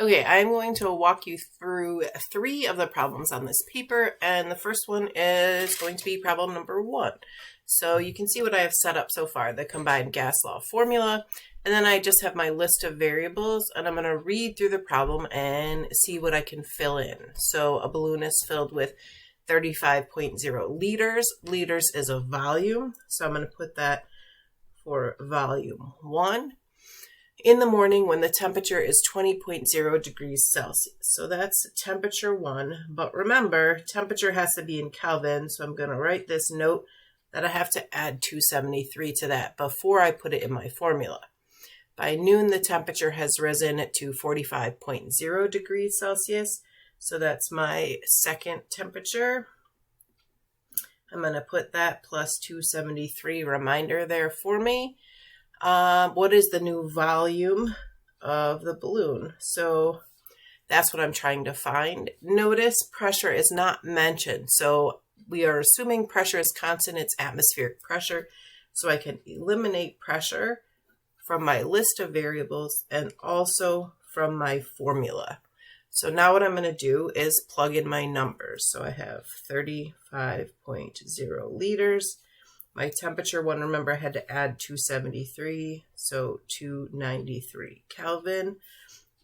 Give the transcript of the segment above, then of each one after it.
Okay, I'm going to walk you through 3 of the problems on this paper, and the first one is going to be problem number 1. So you can see what I have set up so far, the combined gas law formula, and then I just have my list of variables, and I'm going to read through the problem and see what I can fill in. So a balloon is filled with 35.0 liters. Liters is a volume, so I'm going to put that for volume 1. In the morning when the temperature is 20.0 degrees Celsius. So that's temperature 1. But remember, temperature has to be in Kelvin. So I'm going to write this note that I have to add 273 to that before I put it in my formula. By noon, the temperature has risen to 45.0 degrees Celsius. So that's my second temperature. I'm going to put that plus 273 reminder there for me. What is the new volume of the balloon? So that's what I'm trying to find. Notice pressure is not mentioned. So we are assuming pressure is constant. It's atmospheric pressure. So I can eliminate pressure from my list of variables and also from my formula. So now what I'm going to do is plug in my numbers. So I have 35.0 liters. My temperature one, remember I had to add 273, so 293 Kelvin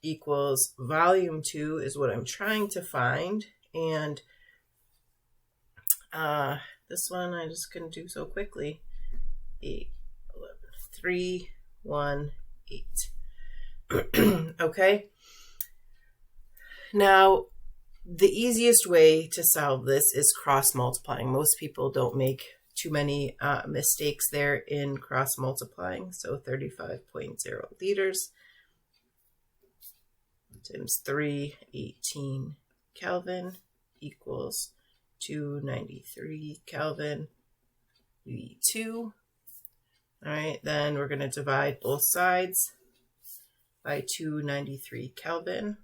equals volume 2 is what I'm trying to find. And this one I just couldn't do so quickly. 8, 11, 3, 1, 8. Okay. Now, the easiest way to solve this is cross multiplying. Most people don't make too many mistakes there in cross multiplying. So 35.0 liters times 318 Kelvin equals 293 Kelvin V2. All right, then we're going to divide both sides by 293 Kelvin.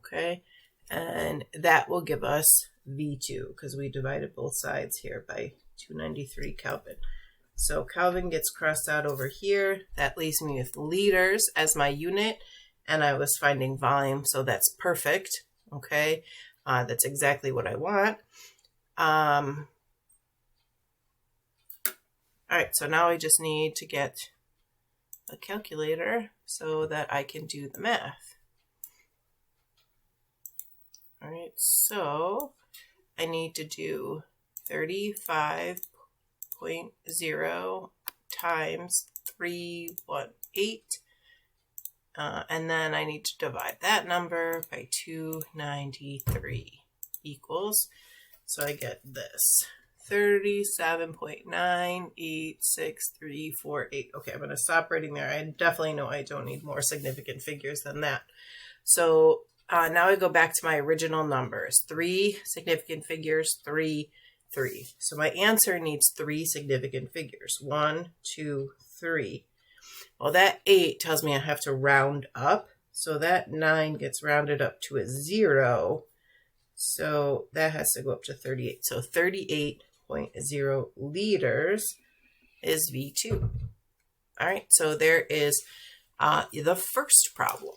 Okay. And that will give us V2 because we divided both sides here by 293 Kelvin. So Kelvin gets crossed out over here. That leaves me with liters as my unit. And I was finding volume, so that's perfect. Okay, that's exactly what I want. All right, so now I just need to get a calculator so that I can do the math. All right, so I need to do 35.0 times 318, and then I need to divide that number by 293 equals, so I get this, 37.98638. Okay, I'm going to stop writing there. I definitely know I don't need more significant figures than that. So now I go back to my original numbers. 3 significant figures, 3, 3. So my answer needs 3 significant figures. 1, 2, 3. Well, that 8 tells me I have to round up. So that 9 gets rounded up to a 0. So that has to go up to 38. So 38.0 liters is V2. All right, so there is the first problem.